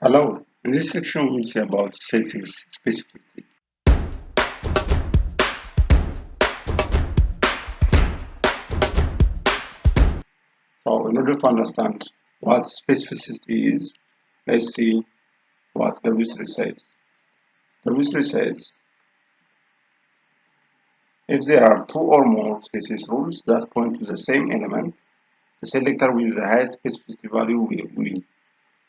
Hello, in this section we'll see about CSS specificity. So in order to understand what specificity is, let's see what the wizard says. The wizard says, if there are two or more CSS rules that point to the same element, the selector with the highest specificity value will win,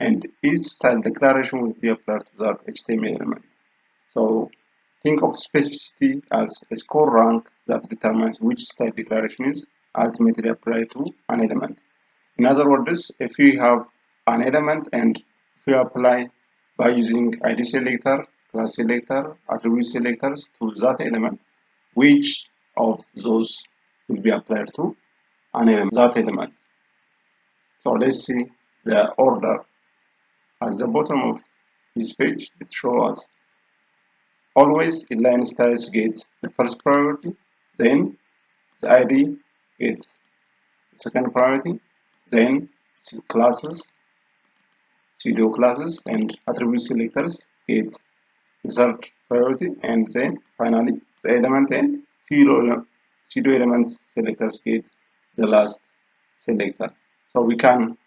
and each style declaration will be applied to that HTML element. So think of specificity as a score rank that determines which style declaration is ultimately applied to an element. In other words, if you have an element and if you apply by using ID selector, class selector, attribute selectors to that element, which of those will be applied to that element. So let's see the order. At the bottom of this page, it shows us always inline styles gets the first priority, then the ID gets the second priority, then classes, pseudo classes, and attribute selectors get the third priority, and then finally the element and pseudo element selectors get the last selector. So we can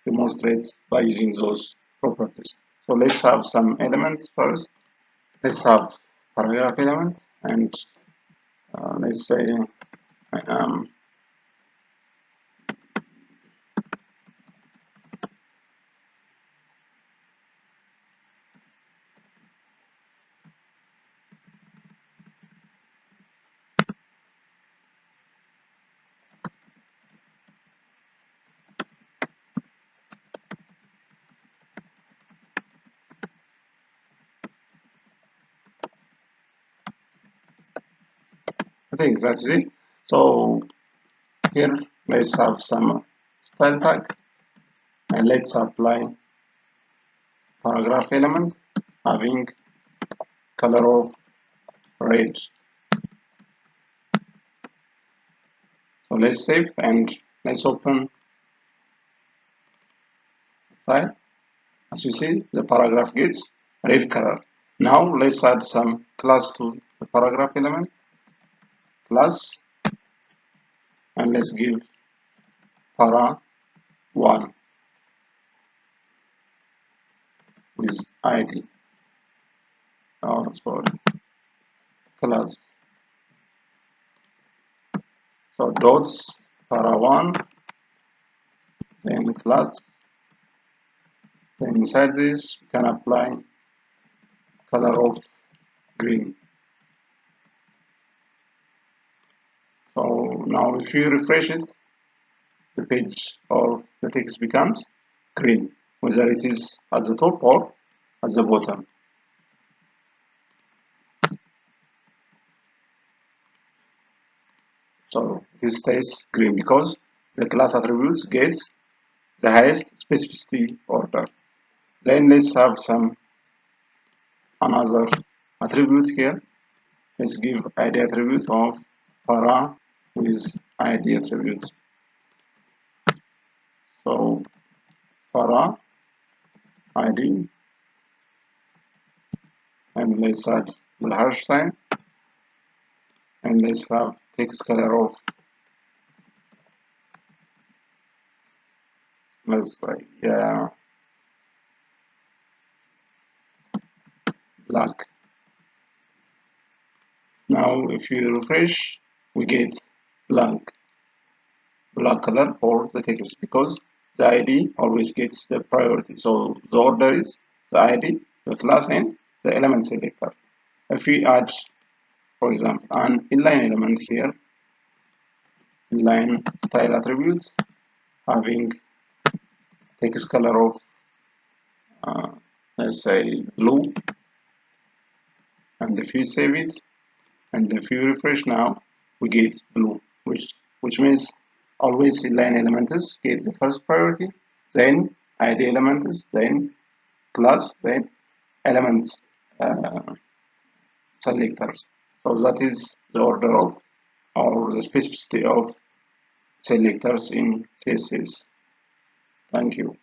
demonstrate by using those properties. So let's have some elements first. Let's have paragraph element, and let's say I am I think that's it. So here let's have some style tag, and let's apply paragraph element having color of red. So let's save and let's open the file. As you see, the paragraph gets red color. Now let's add some class to the paragraph element. Class, and let's give para1 with ID, or sorry, class. So dots para1, then class. Then inside this we can apply color of green. So now if you refresh it, the page or the text becomes green, whether it is at the top or at the bottom. So this stays green because the class attributes gets the highest specificity order. Then let's have another attribute here. Let's give ID attribute of para with ID attribute. So para ID, and let's add the hash sign, and let's have text color of, let's say, black. Now if you refresh, we get black color for the text because the ID always gets the priority. So the order is the ID, the class, and the element selector. If we add, for example, an inline element here, inline style attribute having text color of let's say blue, and if you save it and if you refresh now, we get blue, which means always inline elements get the first priority, then ID elements, then class, then elements selectors. So that is the order of, or the specificity of, selectors in CSS. Thank you.